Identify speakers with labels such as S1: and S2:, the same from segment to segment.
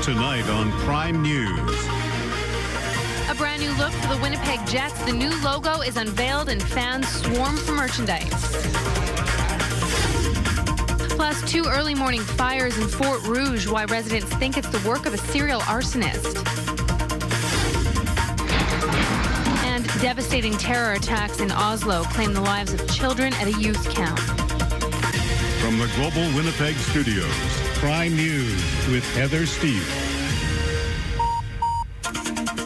S1: Tonight on Prime News.
S2: A brand new look for the Winnipeg Jets. The new logo is unveiled and fans swarm for merchandise. Plus, 2 early morning fires in Fort Rouge. Why residents think it's the work of a serial arsonist. And devastating terror attacks in Oslo claim the lives of children at a youth camp.
S1: From the Global Winnipeg Studios, Prime News with Heather Steve.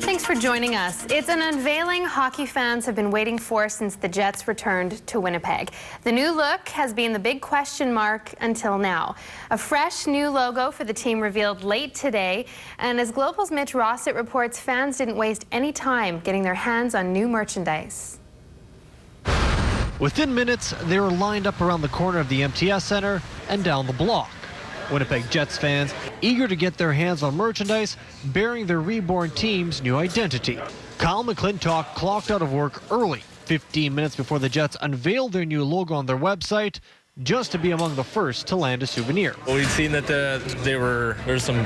S2: Thanks for joining us. It's an unveiling hockey fans have been waiting for since the Jets returned to Winnipeg. The new look has been the big question mark until now. A fresh new logo for the team revealed late today. And as Global's Mitch Rossett reports, fans didn't waste any time getting their hands on new merchandise.
S3: Within minutes, they were lined up around the corner of the MTS Center and down the block. Winnipeg Jets fans eager to get their hands on merchandise bearing their reborn team's new identity. Kyle McClintock clocked out of work early, 15 minutes before the Jets unveiled their new logo on their website, just to be among the first to land a souvenir.
S4: Well, we'd seen that there's some,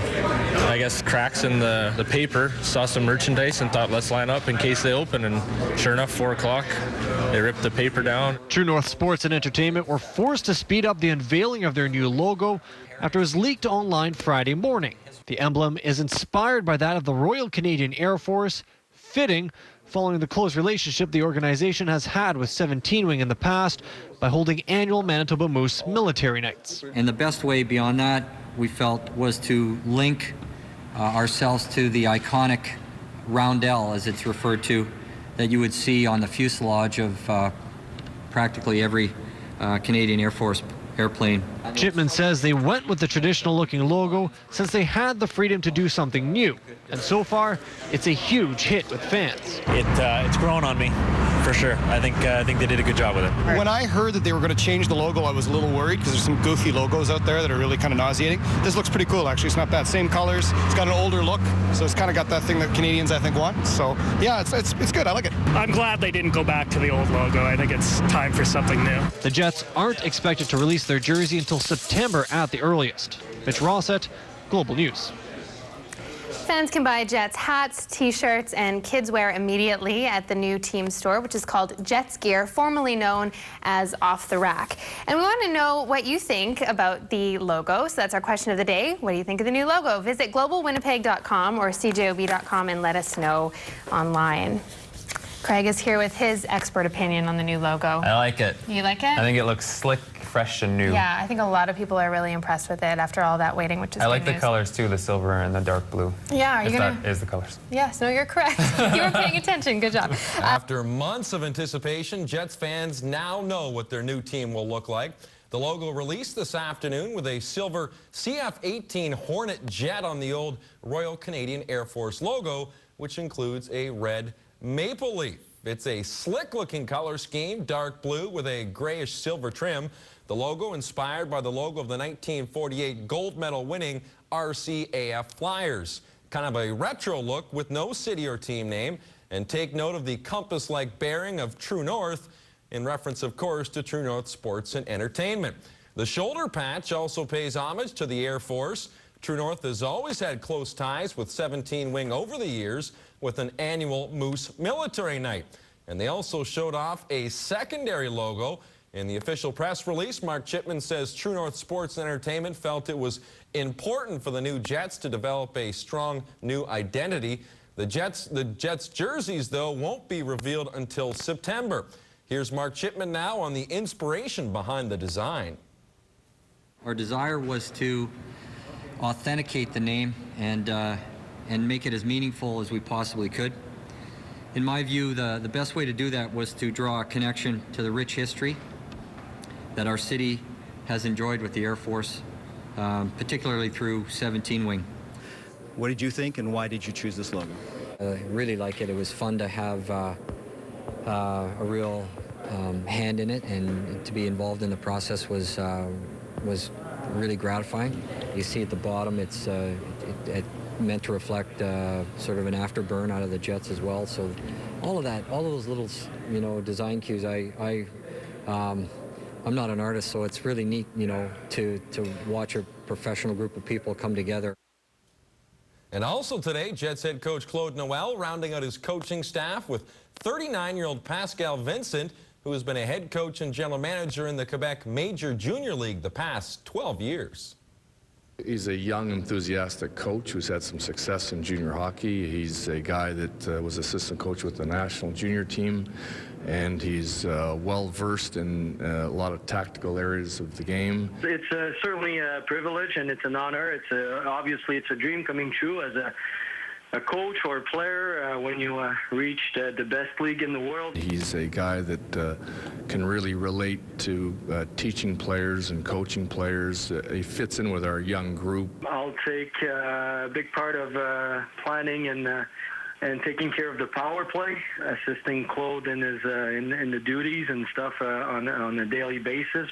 S4: I guess, cracks in the paper, saw some merchandise and thought, let's line up in case they open. And sure enough, 4 o'clock, they ripped the paper down. True
S3: North Sports and Entertainment were forced to speed up the unveiling of their new logo after it was leaked online Friday morning. The emblem is inspired by that of the Royal Canadian Air Force, fitting following the close relationship the organization has had with 17 Wing in the past by holding annual Manitoba Moose military nights.
S5: And the best way beyond that, we felt, was to link ourselves to the iconic roundel, as it's referred to, that you would see on the fuselage of practically every Canadian Air Force airplane.
S3: Chipman says they went with the traditional looking logo since they had the freedom to do something new. And so far, it's a huge hit with fans.
S4: It's grown on me, for sure. I think they did a good job with it.
S6: When I heard that they were going to change the logo, I was a little worried because there's some goofy logos out there that are really kind of nauseating. This looks pretty cool, actually. It's not bad. Same colors. It's got an older look, so it's kind of got that thing that Canadians, I think, want. So, yeah, it's good. I like it.
S7: I'm glad they didn't go back to the old logo. I think it's time for something new.
S3: The Jets aren't expected to release their jersey until September at the earliest. Mitch Rossett, Global News.
S2: Fans can buy Jets hats, T-shirts, and kids wear immediately at the new team store, which is called Jets Gear, formerly known as Off the Rack. And we want to know what you think about the logo. So that's our question of the day. What do you think of the new logo? Visit globalwinnipeg.com or cjob.com and let us know online. Craig is here with his expert opinion on the new logo.
S8: I like it.
S2: You like it?
S8: I think it looks slick, fresh, and new.
S2: Yeah, I think a lot of people are really impressed with it after all that waiting, which is
S8: I like
S2: good
S8: the
S2: news.
S8: colors too, the silver and the dark blue.
S2: Yeah, are you gonna?
S8: That is the colors.
S2: Yes, no, you're correct. You were paying attention. Good job.
S9: After months of anticipation, Jets fans now know what their new team will look like. The logo released this afternoon with a silver CF-18 Hornet jet on the old Royal Canadian Air Force logo, which includes a red maple leaf. It's a slick-looking color scheme, dark blue with a grayish silver trim. The logo inspired by the logo of the 1948 gold medal winning RCAF Flyers. Kind of a retro look with no city or team name. And take note of the compass-like bearing of True North, in reference, of course, to True North Sports and Entertainment. The shoulder patch also pays homage to the Air Force. True North has always had close ties with 17 Wing over the years with an annual Moose Military Night. And they also showed off a secondary logo. In the official press release, Mark Chipman says True North Sports and Entertainment felt it was important for the new Jets to develop a strong new identity. The Jets jerseys, though, won't be revealed until September. Here's Mark Chipman now on the inspiration behind the design.
S5: Our desire was to authenticate the name and make it as meaningful as we possibly could. In my view, the best way to do that was to draw a connection to the rich history that our city has enjoyed with the Air Force, particularly through 17 Wing.
S10: What did you think, and why did you choose this logo?
S5: I really like it. It was fun to have a real hand in it, and to be involved in the process was really gratifying. You see at the bottom, it's it meant to reflect sort of an afterburn out of the Jets as well. So all of that, all of those little, design cues. I'm not an artist, so it's really neat, to watch a professional group of people come together.
S9: And also today, Jets head coach Claude Noel rounding out his coaching staff with 39-year-old Pascal Vincent, who has been a head coach and general manager in the Quebec Major Junior League the past 12 years.
S11: He's a young, enthusiastic coach who's had some success in junior hockey. He's a guy that was assistant coach with the national junior team, and he's well-versed in a lot of tactical areas of the game.
S12: It's certainly a privilege, and it's an honor. Obviously, it's a dream coming true as a coach or a player when you reach the best league in the world. He's a guy that can really relate to teaching players and coaching players. He fits in with our young group. I'll take a big part of planning and taking care of the power play, assisting Claude in his in the duties and stuff on a daily basis.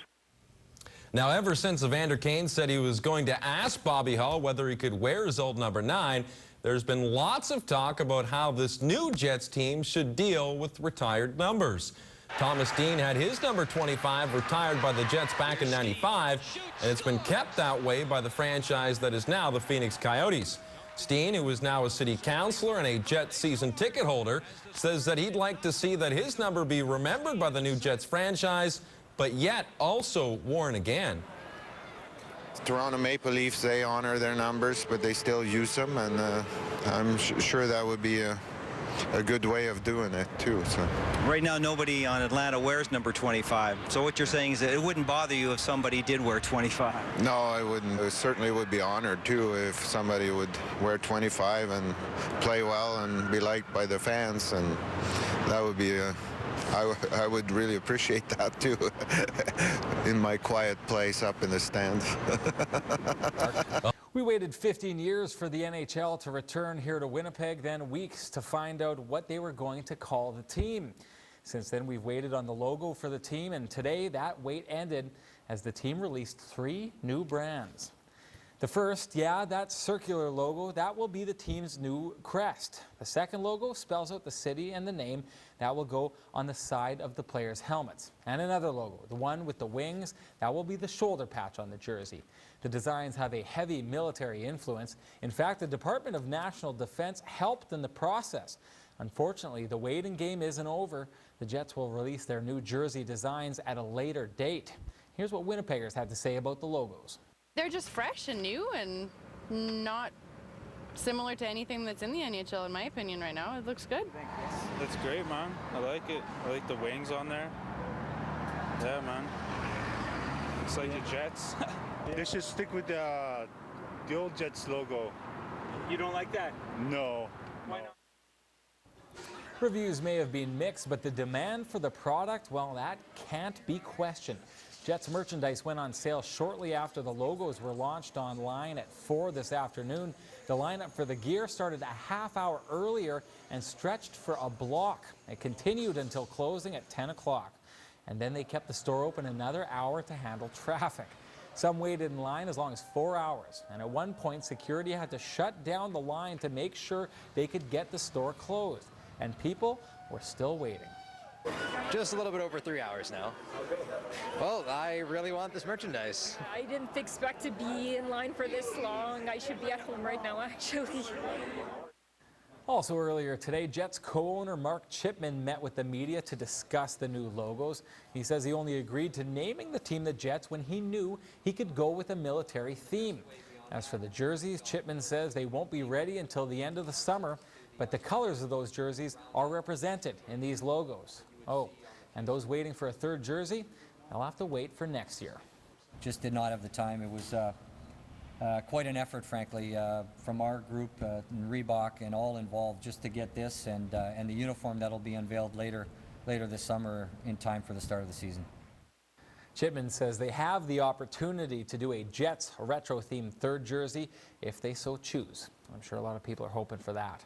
S9: Now, ever since Evander Kane said he was going to ask Bobby Hull whether he could wear his old number 9, there's been lots of talk about how this new Jets team should deal with retired numbers. Thomas Dean had his number 25 retired by the Jets back in '95, and it's been kept that way by the franchise that is now the Phoenix Coyotes. Steen, who is now a city councilor and a Jets season ticket holder, says that he'd like to see that his number be remembered by the new Jets franchise, but yet also worn again.
S13: Toronto Maple Leafs, they honor their numbers, but they still use them, and I'm sure that would be a good way of doing it too. So
S10: Right now, nobody on Atlanta wears number 25. So what you're saying is that it wouldn't bother you if somebody did wear 25?
S13: No, I wouldn't. I certainly would be honored too if somebody would wear 25 and play well and be liked by the fans, and that would be I would really appreciate that too in my quiet place up in the stands.
S14: We waited 15 years for the NHL to return here to Winnipeg, then weeks to find out what they were going to call the team. Since then, we've waited on the logo for the team, and today that wait ended as the team released 3 new brands. The first, that circular logo, that will be the team's new crest. The second logo spells out the city and the name. That will go on the side of the players' helmets. And another logo, the one with the wings, that will be the shoulder patch on the jersey. The designs have a heavy military influence. In fact, the Department of National Defense helped in the process. Unfortunately, the waiting game isn't over. The Jets will release their new jersey designs at a later date. Here's what Winnipeggers had to say about the logos.
S15: They're just fresh and new and not similar to anything that's in the NHL, in my opinion, right now. It looks good.
S16: That's great, man. I like it. I like the wings on there. Yeah, man. It's like the Jets.
S17: They should stick with the old Jets logo.
S14: You don't like that?
S17: No.
S14: Why not? Reviews may have been mixed, but the demand for the product, well, that can't be questioned. Jets merchandise went on sale shortly after the logos were launched online at 4 this afternoon. The lineup for the gear started a half hour earlier and stretched for a block. It continued until closing at 10 o'clock. And then they kept the store open another hour to handle traffic. Some waited in line as long as 4 hours. And at one point, security had to shut down the line to make sure they could get the store closed. And people were still waiting.
S18: Just a little bit over 3 hours now. Well, I really want this merchandise.
S19: I didn't expect to be in line for this long. I should be at home right now, actually.
S14: Also earlier today, Jets co-owner Mark Chipman met with the media to discuss the new logos. He says he only agreed to naming the team the Jets when he knew he could go with a military theme. As for the jerseys, Chipman says they won't be ready until the end of the summer, but the colors of those jerseys are represented in these logos. Oh, and those waiting for a third jersey, they'll have to wait for next year.
S5: Just did not have the time. It was quite an effort, frankly, from our group and Reebok and all involved just to get this and the uniform that'll be unveiled later this summer in time for the start of the season.
S14: Chipman says they have the opportunity to do a Jets retro-themed third jersey if they so choose. I'm sure a lot of people are hoping for that.